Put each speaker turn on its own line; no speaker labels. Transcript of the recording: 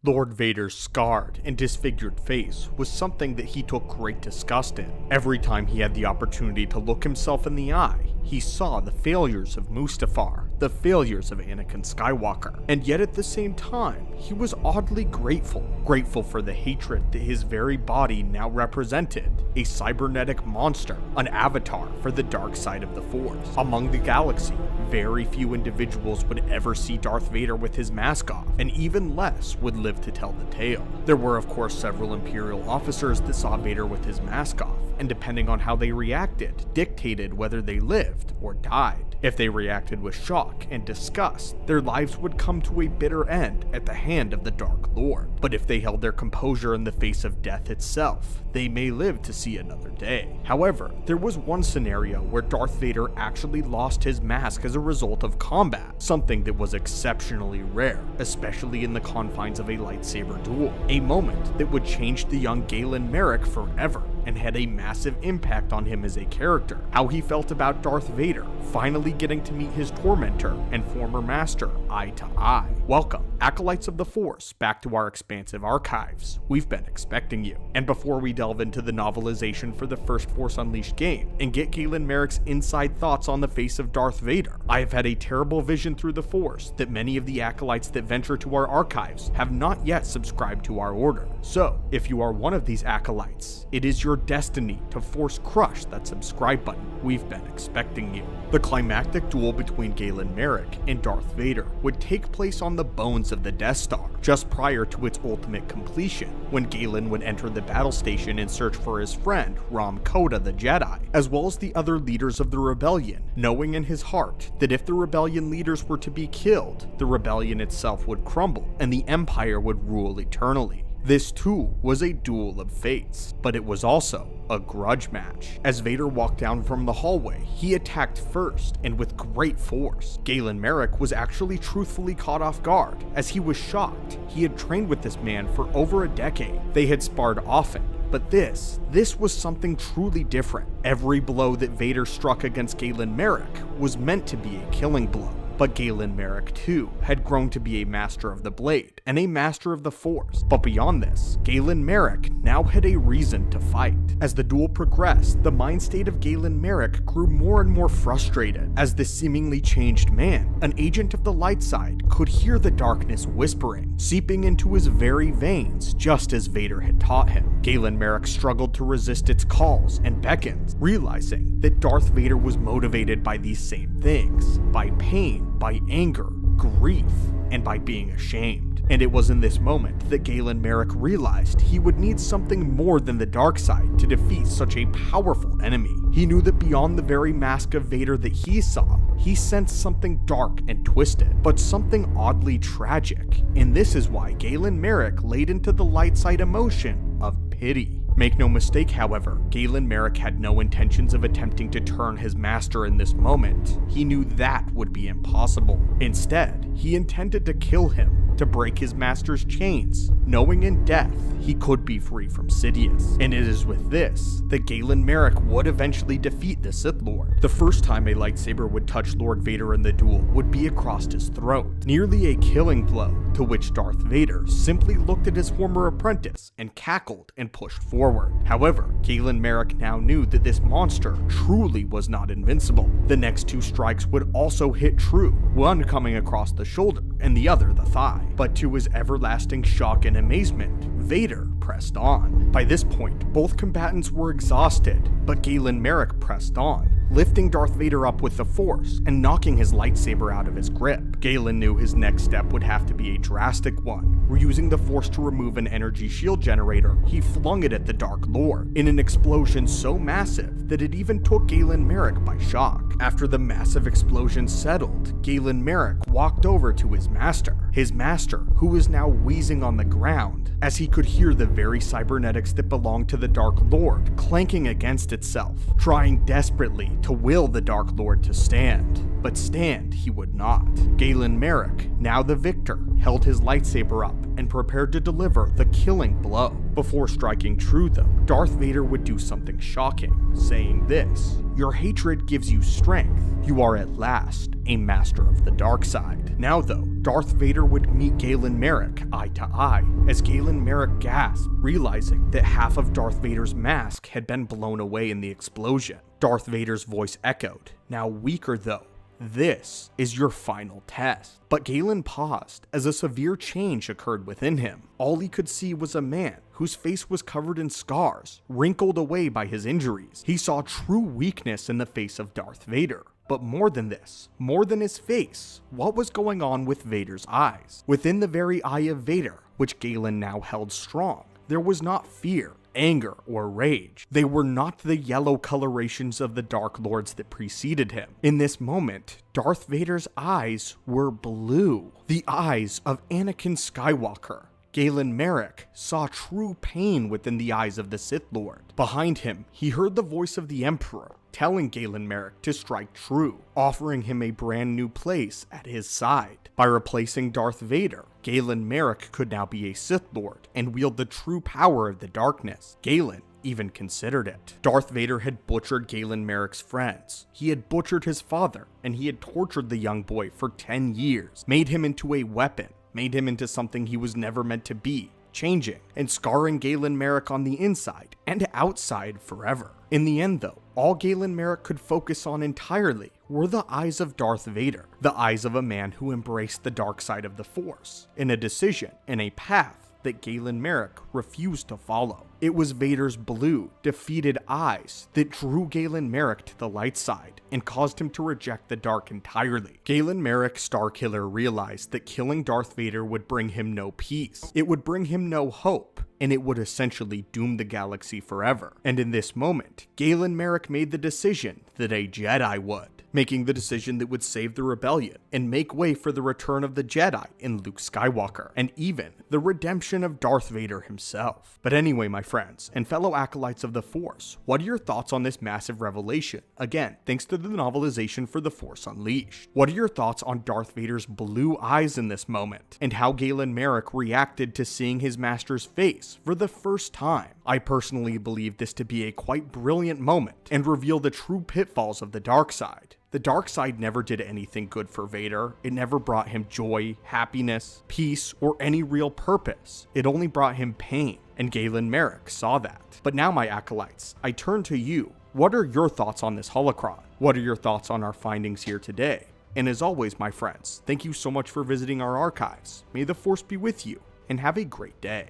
Lord Vader's scarred and disfigured face was something that he took great disgust in. Every time he had the opportunity to look himself in the eye, he saw the failures of Mustafar, the failures of Anakin Skywalker, and yet at the same time, he was oddly grateful for the hatred that his very body now represented, a cybernetic monster, an avatar for the dark side of the Force. Among the galaxy, very few individuals would ever see Darth Vader with his mask off, and even less would live to tell the tale. There were of course several Imperial officers that saw Vader with his mask off, and depending on how they reacted, dictated whether they lived or died. If they reacted with shock and disgust, their lives would come to a bitter end at the hand of the Dark Lord. But if they held their composure in the face of death itself, they may live to see another day. However, there was one scenario where Darth Vader actually lost his mask as a result of combat, something that was exceptionally rare, especially in the confines of a lightsaber duel. A moment that would change the young Galen Merrick forever, and had a massive impact on him as a character. How he felt about Darth Vader, finally getting to meet his tormentor and former master eye to eye. Welcome, Acolytes of the Force, back to our expansive archives. We've been expecting you. And before we delve into the novelization for the first Force Unleashed game, and get Galen Merrick's inside thoughts on the face of Darth Vader, I have had a terrible vision through the Force that many of the Acolytes that venture to our archives have not yet subscribed to our order. So, if you are one of these Acolytes, it is your destiny to force crush that subscribe button. We've been expecting you. The climactic duel between Galen Merrick and Darth Vader would take place on the bones of the Death Star, just prior to its ultimate completion, when Galen would enter the battle station in search for his friend, Ram Koda the Jedi, as well as the other leaders of the rebellion, knowing in his heart that if the rebellion leaders were to be killed, the rebellion itself would crumble, and the Empire would rule eternally. This too was a duel of fates, but it was also a grudge match. As Vader walked down from the hallway, he attacked first and with great force. Galen Merrick was actually truthfully caught off guard, as he was shocked. He had trained with this man for over a decade. They had sparred often, but this was something truly different. Every blow that Vader struck against Galen Merrick was meant to be a killing blow. But Galen Merrick too had grown to be a master of the blade and a master of the Force. But beyond this, Galen Merrick now had a reason to fight. As the duel progressed, the mind state of Galen Merrick grew more and more frustrated. As the seemingly changed man, an agent of the light side, could hear the darkness whispering, seeping into his very veins, just as Vader had taught him. Galen Merrick struggled to resist its calls and beckons, realizing that Darth Vader was motivated by these same things, by pain, by anger, grief, and by being ashamed. And it was in this moment that Galen Merrick realized he would need something more than the dark side to defeat such a powerful enemy. He knew that beyond the very mask of Vader that he saw, he sensed something dark and twisted, but something oddly tragic. And this is why Galen Merrick laid into the light side emotion of pity. Make no mistake, however, Galen Merrick had no intentions of attempting to turn his master in this moment. He knew that would be impossible. Instead, he intended to kill him, to break his master's chains, knowing in death he could be free from Sidious. And it is with this that Galen Merrick would eventually defeat the Sith Lord. The first time a lightsaber would touch Lord Vader in the duel would be across his throat, nearly a killing blow, to which Darth Vader simply looked at his former apprentice and cackled and pushed forward. However, Galen Merrick now knew that this monster truly was not invincible. The next two strikes would also hit true, one coming across the shoulder and the other the thigh. But to his everlasting shock and amazement, Vader pressed on. By this point, both combatants were exhausted, but Galen Merrick pressed on, lifting Darth Vader up with the Force and knocking his lightsaber out of his grip. Galen knew his next step would have to be a drastic one. Using the Force to remove an energy shield generator, he flung it at the Dark Lord in an explosion so massive that it even took Galen Merrick by shock. After the massive explosion settled, Galen Merrick walked over to his master who was now wheezing on the ground, as he could hear the very cybernetics that belonged to the Dark Lord clanking against itself, trying desperately to will the Dark Lord to stand. But stand he would not. Galen Merrick, now the victor, held his lightsaber up and prepared to deliver the killing blow. Before striking true though, Darth Vader would do something shocking, saying this: "Your hatred gives you strength. You are at last a master of the dark side." Now though, Darth Vader would meet Galen Marek eye to eye, as Galen Marek gasped, realizing that half of Darth Vader's mask had been blown away in the explosion. Darth Vader's voice echoed, now weaker though. This is your final test. But Galen paused as a severe change occurred within him. All he could see was a man whose face was covered in scars, wrinkled away by his injuries. He saw true weakness in the face of Darth Vader. But more than this, more than his face, what was going on with Vader's eyes? Within the very eye of Vader, which Galen now held strong, there was not fear, anger, or rage. They were not the yellow colorations of the Dark Lords that preceded him. In this moment, Darth Vader's eyes were blue. The eyes of Anakin Skywalker. Galen Marek saw true pain within the eyes of the Sith Lord. Behind him, he heard the voice of the Emperor, telling Galen Marek to strike true, offering him a brand new place at his side. By replacing Darth Vader, Galen Marek could now be a Sith Lord and wield the true power of the darkness. Galen even considered it. Darth Vader had butchered Galen Marek's friends. He had butchered his father, and he had tortured the young boy for 10 years, made him into a weapon, made him into something he was never meant to be, changing and scarring Galen Marek on the inside and outside forever. In the end though, all Galen Marek could focus on entirely were the eyes of Darth Vader, the eyes of a man who embraced the dark side of the Force, in a decision, in a path that Galen Marek refused to follow. It was Vader's blue, defeated eyes that drew Galen Marek to the light side and caused him to reject the dark entirely. Galen Marek, Starkiller, realized that killing Darth Vader would bring him no peace. It would bring him no hope, and it would essentially doom the galaxy forever. And in this moment, Galen Marek made the decision that a Jedi would, making the decision that would save the rebellion and make way for the return of the Jedi in Luke Skywalker, and even the redemption of Darth Vader himself. But anyway, my friends and fellow acolytes of the Force, what are your thoughts on this massive revelation? Again, thanks to the novelization for The Force Unleashed. What are your thoughts on Darth Vader's blue eyes in this moment, and how Galen Marek reacted to seeing his master's face for the first time? I personally believe this to be a quite brilliant moment and reveal the true pitfalls of the dark side. The dark side never did anything good for Vader. It never brought him joy, happiness, peace, or any real purpose. It only brought him pain, and Galen Marek saw that. But now, my acolytes, I turn to you. What are your thoughts on this holocron? What are your thoughts on our findings here today? And as always, my friends, thank you so much for visiting our archives. May the Force be with you, and have a great day.